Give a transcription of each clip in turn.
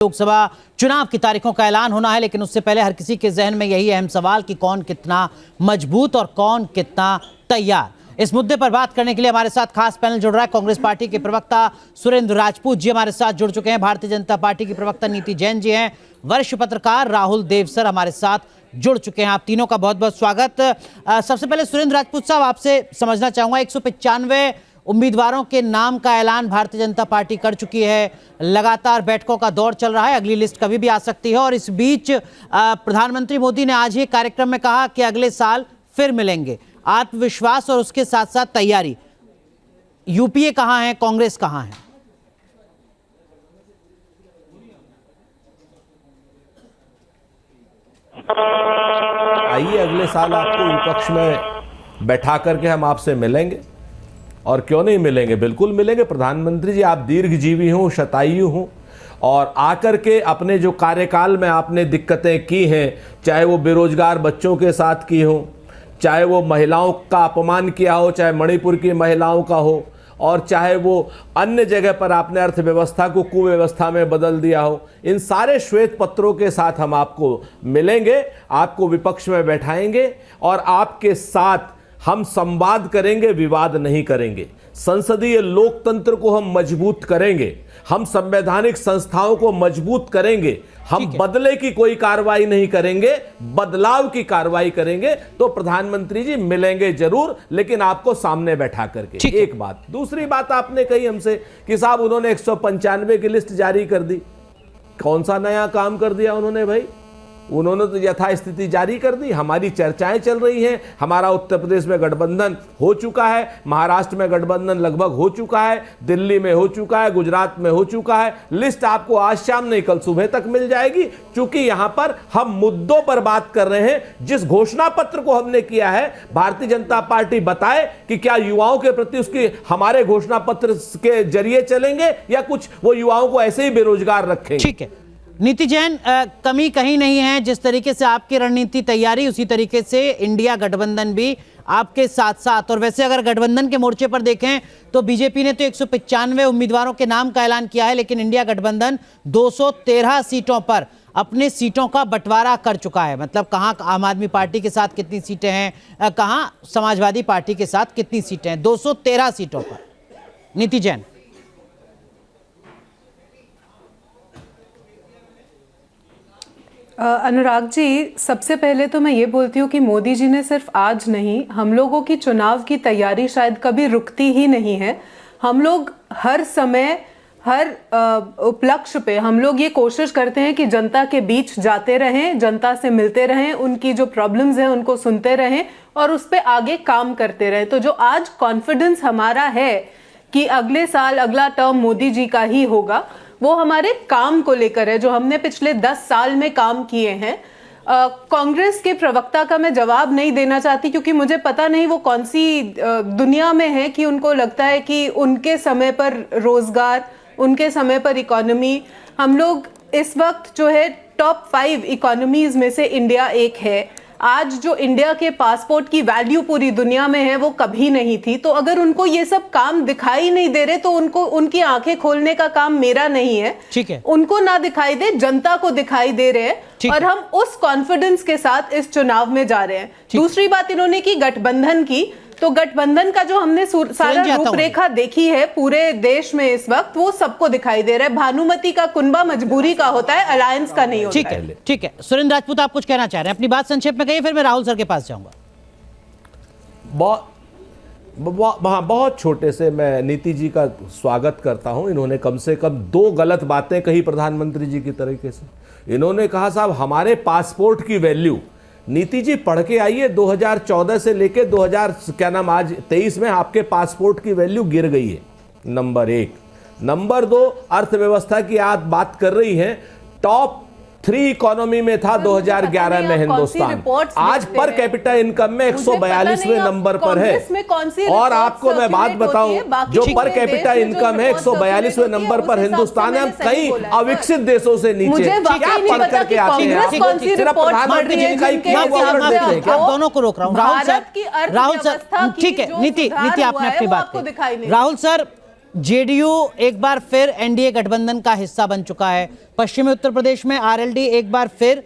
लोकसभा चुनाव की तारीखों का ऐलान होना है, लेकिन उससे पहले हर किसी के जहन में यही अहम सवाल कि कौन कितना मजबूत और कौन कितना तैयार। इस मुद्दे पर बात करने के लिए हमारे साथ खास पैनल जुड़ रहा है। कांग्रेस पार्टी के प्रवक्ता सुरेंद्र राजपूत जी हमारे साथ जुड़ चुके हैं। भारतीय जनता पार्टी की प्रवक्ता नीति जैन जी हैं। वरिष्ठ पत्रकार राहुल देवसर हमारे साथ जुड़ चुके हैं। आप तीनों का बहुत बहुत स्वागत। सबसे पहले सुरेंद्र राजपूत साहब, आपसे समझना चाहूंगा, 195 उम्मीदवारों के नाम का ऐलान भारतीय जनता पार्टी कर चुकी है। लगातार बैठकों का दौर चल रहा है, अगली लिस्ट कभी भी आ सकती है। और इस बीच प्रधानमंत्री मोदी ने आज ही कार्यक्रम में कहा कि अगले साल फिर मिलेंगे। आत्मविश्वास और उसके साथ साथ तैयारी, यूपीए कहां है, कांग्रेस कहां है? आइए, अगले साल आपको विपक्ष में बैठा करके हम आपसे मिलेंगे। और क्यों नहीं मिलेंगे, बिल्कुल मिलेंगे। प्रधानमंत्री जी, आप दीर्घजीवी हों, शतायु हों, और आकर के अपने जो कार्यकाल में आपने दिक्कतें की हैं, चाहे वो बेरोजगार बच्चों के साथ की हो, चाहे वो महिलाओं का अपमान किया हो, चाहे मणिपुर की महिलाओं का हो, और चाहे वो अन्य जगह पर आपने अर्थव्यवस्था को कुव्यवस्था में बदल दिया हो, इन सारे श्वेत पत्रों के साथ हम आपको मिलेंगे, आपको विपक्ष में बैठाएंगे और आपके साथ हम संवाद करेंगे, विवाद नहीं करेंगे। संसदीय लोकतंत्र को हम मजबूत करेंगे, हम संवैधानिक संस्थाओं को मजबूत करेंगे, हम बदले की कोई कार्रवाई नहीं करेंगे, बदलाव की कार्रवाई करेंगे। तो प्रधानमंत्री जी मिलेंगे जरूर, लेकिन आपको सामने बैठा करके। एक बात। दूसरी बात आपने कही हमसे कि साहब उन्होंने 195 की लिस्ट जारी कर दी। कौन सा नया काम कर दिया उन्होंने भाई? उन्होंने तो यथास्थिति जारी कर दी। हमारी चर्चाएं चल रही हैं, हमारा उत्तर प्रदेश में गठबंधन हो चुका है, महाराष्ट्र में गठबंधन लगभग हो चुका है, दिल्ली में हो चुका है, गुजरात में हो चुका है। लिस्ट आपको आज शाम नहीं कल सुबह तक मिल जाएगी, क्योंकि यहां पर हम मुद्दों पर बात कर रहे हैं। जिस घोषणा पत्र को हमने किया है, भारतीय जनता पार्टी बताए कि क्या युवाओं के प्रति उसकी हमारे घोषणा पत्र के जरिए चलेंगे या कुछ वो युवाओं को ऐसे ही बेरोजगार रखेंगे। ठीक है नीति जैन, कमी कहीं नहीं है। जिस तरीके से आपकी रणनीति तैयारी, उसी तरीके से इंडिया गठबंधन भी आपके साथ साथ। और वैसे अगर गठबंधन के मोर्चे पर देखें तो बीजेपी ने तो 195 उम्मीदवारों के नाम का ऐलान किया है, लेकिन इंडिया गठबंधन 213 सीटों पर अपने सीटों का बंटवारा कर चुका है। मतलब कहां आम आदमी पार्टी के साथ कितनी सीटें हैं, कहां समाजवादी पार्टी के साथ कितनी सीटें हैं, 213 सीटों पर। नीति जैन। अनुराग जी, सबसे पहले तो मैं ये बोलती हूँ कि मोदी जी ने सिर्फ आज नहीं, हम लोगों की चुनाव की तैयारी शायद कभी रुकती ही नहीं है। हम लोग हर समय, हर उपलक्ष्य पे हम लोग ये कोशिश करते हैं कि जनता के बीच जाते रहें, जनता से मिलते रहें, उनकी जो प्रॉब्लम्स हैं उनको सुनते रहें और उस पर आगे काम करते रहें। तो जो आज कॉन्फिडेंस हमारा है कि अगले साल अगला टर्म मोदी जी का ही होगा, वो हमारे काम को लेकर है, जो हमने पिछले 10 साल में काम किए हैं। कांग्रेस के प्रवक्ता का मैं जवाब नहीं देना चाहती, क्योंकि मुझे पता नहीं वो कौन सी दुनिया में है कि उनको लगता है कि उनके समय पर रोजगार, उनके समय पर इकोनॉमी, हम लोग इस वक्त जो है टॉप 5 इकोनॉमीज में से इंडिया एक है। आज जो इंडिया के पासपोर्ट की वैल्यू पूरी दुनिया में है, वो कभी नहीं थी। तो अगर उनको ये सब काम दिखाई नहीं दे रहे, तो उनको, उनकी आंखें खोलने का काम मेरा नहीं है। ठीक है, उनको ना दिखाई दे, जनता को दिखाई दे रहे हैं, और हम उस कॉन्फिडेंस के साथ इस चुनाव में जा रहे हैं। दूसरी बात इन्होंने की गठबंधन की, तो गठबंधन का जो हमने सारा रूपरेखा देखी है पूरे देश में इस वक्त, वो सबको दिखाई दे रहा है। भानुमति का कुनबा मजबूरी का होता है, अलायंस का नहीं होता है। ठीक है सुरेंद्र राजपूत, आप कुछ कहना चाह रहे हैं? अपनी बात संक्षेप में कहिए, फिर मैं राहुल सर के पास जाऊंगा। बहुत छोटे से मैं नीति जी का स्वागत करता हूं। इन्होंने कम से कम 2 गलत बातें कही प्रधानमंत्री जी की तरीके से। इन्होंने कहा साहब हमारे पासपोर्ट की वैल्यू, नीति जी पढ़ के आइए, 2014 से लेके 2023 में आपके पासपोर्ट की वैल्यू गिर गई है, नंबर 1। नंबर 2, अर्थव्यवस्था की आप बात कर रही हैं, टॉप 3 इकोनॉमी में था 2011 में हिंदुस्तान। आज पर कैपिटा इनकम में 142वें नंबर पर है। और आपको मैं बात बताऊं, जो पर कैपिटा इनकम है 142वें नंबर पर हिंदुस्तान है, हम कई अविकसित देशों से नीचे। क्या पढ़ करके आते हैं? सिर्फ प्रधानमंत्री जी का दोनों को रोक रहा हूँ। राहुल सर, ठीक है, नीति आपने अपनी बात कही। राहुल सर, जेडीयू एक बार फिर एनडीए गठबंधन का हिस्सा बन चुका है। पश्चिमी उत्तर प्रदेश में आरएलडी एक बार फिर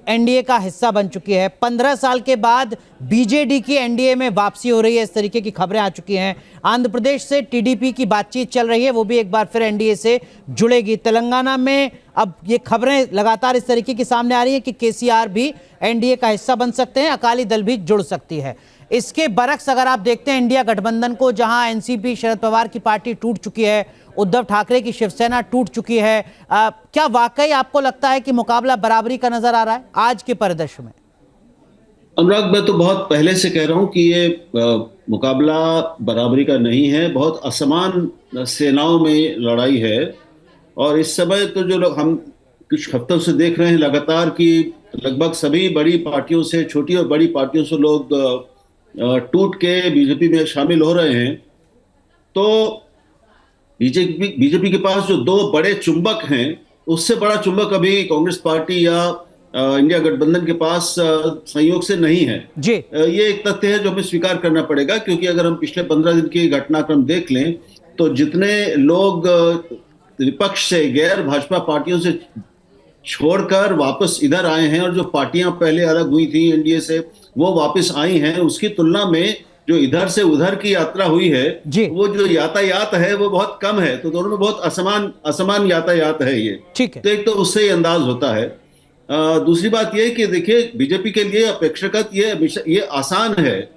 एनडीए का हिस्सा बन चुकी है। 15 साल के बाद बीजेडी की एनडीए में वापसी हो रही है, इस तरीके की खबरें आ चुकी हैं। आंध्र प्रदेश से टीडीपी की बातचीत चल रही है, वो भी एक बार फिर एनडीए से जुड़ेगी। तेलंगाना में अब ये खबरें लगातार इस तरीके की सामने आ रही है कि केसीआर भी एनडीए का हिस्सा बन सकते हैं, अकाली दल भी जुड़ सकती है। इसके बरक्स अगर आप देखते हैं इंडिया गठबंधन को, जहां एनसीपी शरद पवार की पार्टी टूट चुकी है, उद्धव ठाकरे की शिवसेना टूट चुकी है, क्या वाकई आपको लगता है कि मुकाबला बराबरी का नजर आ रहा है आज के परिदृश्य में? अनुराग, मैं तो बहुत पहले से कह रहा हूं कि ये मुकाबला बराबरी का नहीं है, बहुत असमान सेनाओं में लड़ाई है। और इस समय तो जो लोग हम कुछ हफ्तों से देख रहे हैं लगातार कि लगभग सभी बड़ी पार्टियों से, छोटी और बड़ी पार्टियों से लोग टूट के बीजेपी में शामिल हो रहे हैं। तो बीजेपी के पास जो दो बड़े चुंबक हैं, उससे बड़ा चुंबक अभी कांग्रेस पार्टी या इंडिया गठबंधन के पास संयोग से नहीं है जी। ये एक तथ्य है जो हमें स्वीकार करना पड़ेगा, क्योंकि अगर हम पिछले 15 दिन की घटनाक्रम देख लें तो जितने लोग विपक्ष से, गैर भाजपा पार्टियों से छोड़कर वापस इधर आए हैं और जो पार्टियां पहले अलग हुई थी एनडीए से वो वापस आई हैं, उसकी तुलना में जो इधर से उधर की यात्रा हुई है, वो जो यातायात है वो बहुत कम है। तो दोनों में बहुत असमान यातायात है ये। ठीक है। तो एक तो उससे ही अंदाज होता है। दूसरी बात यह कि देखिए, बीजेपी के लिए अपेक्षाकृत ये आसान है।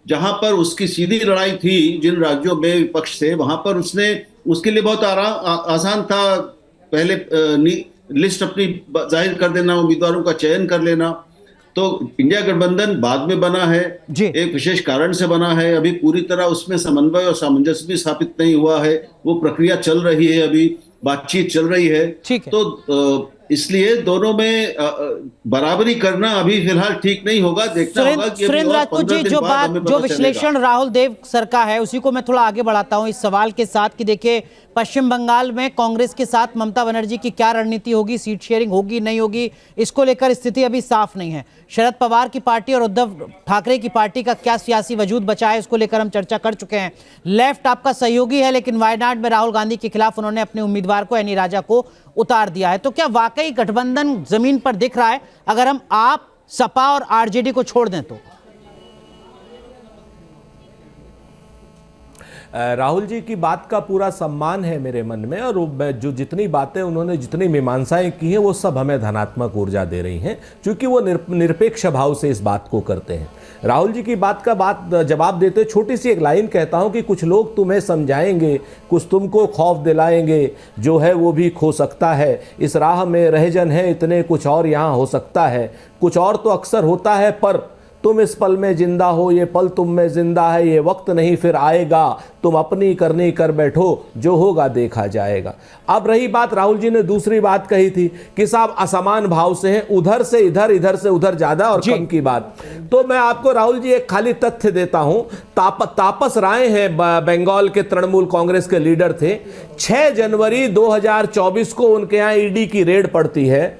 जहां पर उसकी सीधी लड़ाई थी जिन राज्यों में विपक्ष से, वहां पर उसके लिए बहुत आसान था पहले लिस्ट अपनी जाहिर कर देना, उम्मीदवारों का चयन कर लेना। तो इंडिया गठबंधन बाद में बना है, एक विशेष कारण से बना है, अभी पूरी तरह उसमें समन्वय और सामंजस्य भी स्थापित नहीं हुआ है। वो प्रक्रिया चल रही है, अभी बातचीत चल रही है। तो इसलिए दोनों में बराबरी करना अभी फिलहाल ठीक नहीं होगा। देखना होगा कि सुरेंद्र राजपूत जी, जो विश्लेषण राहुल देव सर का है उसी को मैं थोड़ा आगे बढ़ाता हूं इस सवाल के साथ कि देखिए, पश्चिम बंगाल में कांग्रेस के साथ ममता बनर्जी की क्या रणनीति होगी, सीट शेयरिंग होगी नहीं होगी, इसको लेकर स्थिति अभी साफ नहीं है। शरद पवार की पार्टी और उद्धव ठाकरे की पार्टी का क्या सियासी वजूद बचा है, इसको लेकर हम चर्चा कर चुके हैं। लेफ्ट आपका सहयोगी है, लेकिन वायनाड में राहुल गांधी के खिलाफ उन्होंने अपने उम्मीदवार को, एनी राजा को उतार दिया है। तो क्या वाकई गठबंधन जमीन पर दिख रहा है अगर हम आप, सपा और आरजेडी को छोड़ दें तो? राहुल जी की बात का पूरा सम्मान है मेरे मन में, और जो जितनी बातें उन्होंने, जितनी मीमांसाएं की हैं, वो सब हमें धनात्मक ऊर्जा दे रही हैं, क्योंकि वो निरपेक्ष भाव से इस बात को करते हैं। राहुल जी की बात का जवाब देते छोटी सी एक लाइन कहता हूं कि कुछ लोग तुम्हें समझाएंगे, कुछ तुमको खौफ दिलाएंगे, जो है वो भी खो सकता है। इस राह में रहजन है इतने, कुछ और यहाँ हो सकता है। कुछ और तो अक्सर होता है, पर तुम इस पल में जिंदा हो, ये पल तुम में जिंदा है, ये वक्त नहीं फिर आएगा, तुम अपनी करनी कर बैठो, जो होगा देखा जाएगा। अब रही बात, राहुल जी ने दूसरी बात कही थी कि साहब असमान भाव से हैं, उधर से इधर, इधर से उधर ज्यादा और कम की बात। तो मैं आपको राहुल जी एक खाली तथ्य देता हूं। तापस राय हैं, बंगाल के तृणमूल कांग्रेस के लीडर थे। 6 जनवरी 2024 को उनके यहां ईडी की रेड पड़ती है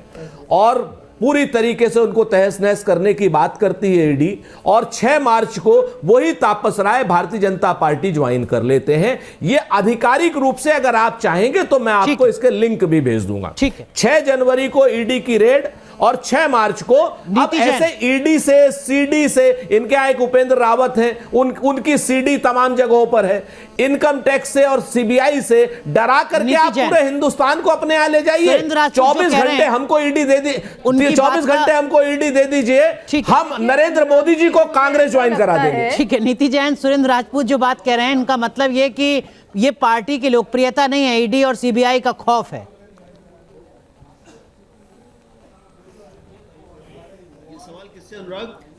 और पूरी तरीके से उनको तहस नहस करने की बात करती है ईडी, और 6 मार्च को वही तापस राय भारतीय जनता पार्टी ज्वाइन कर लेते हैं। ये आधिकारिक रूप से अगर आप चाहेंगे तो मैं आपको इसके लिंक भी भेज दूंगा। 6 जनवरी को ईडी की रेड और 6 मार्च को अब ऐसे ईडी से, सीडी से, इनके यहाँ एक उपेंद्र रावत हैं, उनकी सीडी तमाम जगहों पर है, इनकम टैक्स से और सीबीआई से डरा करके आप पूरे हिंदुस्तान को अपने यहाँ ले जाइए। 24 घंटे हमको ईडी दे दी, 24 घंटे हमको ईडी दे दीजिए, हम नरेंद्र मोदी जी को कांग्रेस ज्वाइन करा देंगे। ठीक है, नीति जैन, सुरेंद्र राजपूत जो बात कह रहे हैं, इनका मतलब ये कि ये पार्टी की लोकप्रियता नहीं है, ईडी और सीबीआई का खौफ है।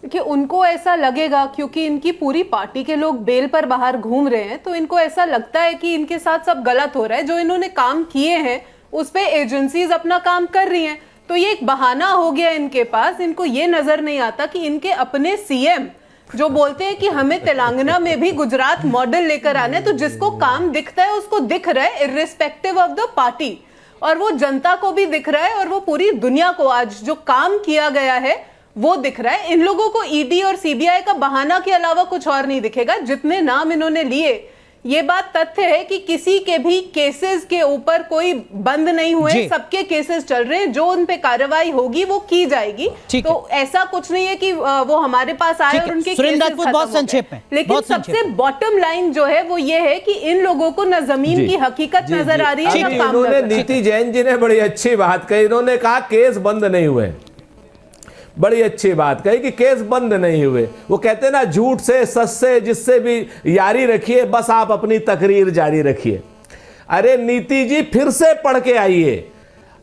कि उनको ऐसा लगेगा, क्योंकि इनकी पूरी पार्टी के लोग बेल पर बाहर घूम रहे हैं, तो इनको ऐसा लगता है कि इनके साथ सब गलत हो रहा है। जो इन्होंने काम किए हैं उस पे एजेंसीज अपना काम कर रही हैं, तो ये एक बहाना हो गया इनके पास। इनको ये नजर नहीं आता कि इनके अपने सीएम जो बोलते हैं कि हमें तेलंगाना में भी गुजरात मॉडल लेकर आना है, तो जिसको काम दिखता है उसको दिख रहा है इर्रिस्पेक्टिव ऑफ द पार्टी, और वो जनता को भी दिख रहा है और वो पूरी दुनिया को आज जो काम किया गया है वो दिख रहा है। इन लोगों को ईडी और सीबीआई का बहाना के अलावा कुछ और नहीं दिखेगा। जितने नाम इन्होंने लिए ये बात तथ्य है कि किसी के भी केसेस के ऊपर कोई बंद नहीं हुए, जी। सबके केसेस चल रहे हैं, जो उन पे कार्रवाई होगी वो की जाएगी। ठीक तो ऐसा कुछ नहीं है कि वो हमारे पास आए ठीक और है। उनके सुरेंद्र केसेस राजपूत, खत्म बहुत हो गए। संक्षेप में, लेकिन बहुत सबसे संक्षेप में। बॉटम लाइन जो है वो ये है कि इन लोगों को न जमीन जी। की हकीकत जी, नजर जी। आ रही है, अभी न काम इन्होंने नजर आ रहा है। नीति जैन जी ने बड़ी अच्छी बात कही, इन्होंने कहा केस बंद नहीं हुए। बड़ी अच्छी बात कही कि केस बंद नहीं हुए। वो कहते हैं ना, झूठ से, सच से, जिससे भी यारी रखिए, बस आप अपनी तकरीर जारी रखिए। अरे नीति जी फिर से पढ़ के आइए,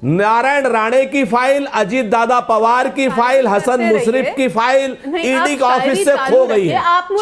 नारायण राणे की फाइल, अजीत दादा पवार की फाइल, हसन मुशर्रफ की फाइल ईडी के ऑफिस से खो गई है।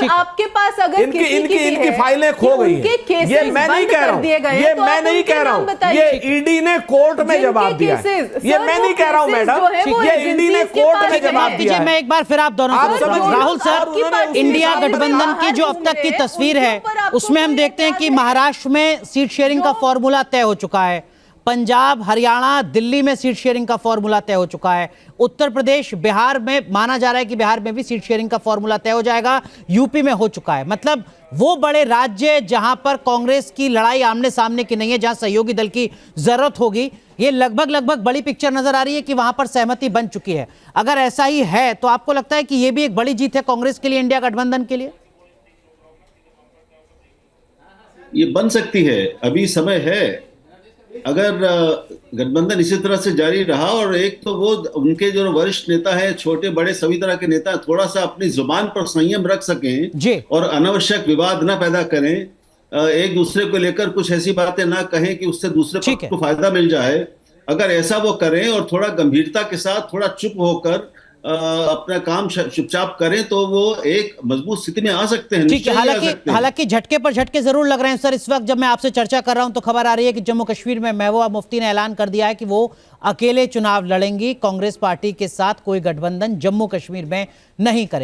आपके पास अगर इनकी फाइलें खो गई हैं। ये मैं नहीं कह रहा हूं, ये मैं नहीं कह रहा हूं, ये ईडी ने कोर्ट में जवाब दिया है। ये मैं नहीं कह रहा हूं मैडम, ये ईडी ने कोर्ट में जवाब दिया है। मैं एक बार फिर आप दोनों आप को समझ बताऊं। लीजिए, राहुल और सर, उन्होंने इंडिया उसी गठबंधन की जो अब तक की तस्वीर है उसमें हम देखते हैं कि महाराष्ट्र में सीट शेयरिंग का फॉर्मूला तय हो चुका है, पंजाब, हरियाणा, दिल्ली में सीट शेयरिंग का फॉर्मूला तय हो चुका है, उत्तर प्रदेश, बिहार में माना जा रहा है कि बिहार में भी सीट शेयरिंग का फॉर्मूला तय हो जाएगा, यूपी में हो चुका है। मतलब वो बड़े राज्य जहां पर कांग्रेस की लड़ाई आमने सामने की नहीं है, जहां सहयोगी दल की जरूरत होगी, ये लगभग बड़ी पिक्चर नजर आ रही है कि वहां पर सहमति बन चुकी है। अगर ऐसा ही है तो आपको लगता है कि ये भी एक बड़ी जीत है कांग्रेस के लिए, इंडिया गठबंधन के लिए? ये बन सकती है, अभी समय है। अगर गठबंधन इसी तरह से जारी रहा, और एक तो वो उनके जो वरिष्ठ नेता है, छोटे बड़े सभी तरह के नेता, थोड़ा सा अपनी जुबान पर संयम रख सकें जी। और अनावश्यक विवाद ना पैदा करें, एक दूसरे को लेकर कुछ ऐसी बातें ना कहें कि उससे दूसरे पक्ष को फायदा मिल जाए, अगर ऐसा वो करें और थोड़ा गंभीरता के साथ, थोड़ा चुप होकर अपना काम चुपचाप करें, तो वो एक मजबूत स्थिति में आ सकते हैं। ठीक है। हालांकि झटके पर झटके जरूर लग रहे हैं सर। इस वक्त जब मैं आपसे चर्चा कर रहा हूं तो खबर आ रही है कि जम्मू कश्मीर में महबूबा मुफ्ती ने ऐलान कर दिया है कि वो अकेले चुनाव लड़ेंगी, कांग्रेस पार्टी के साथ कोई गठबंधन जम्मू कश्मीर में नहीं करेंगे।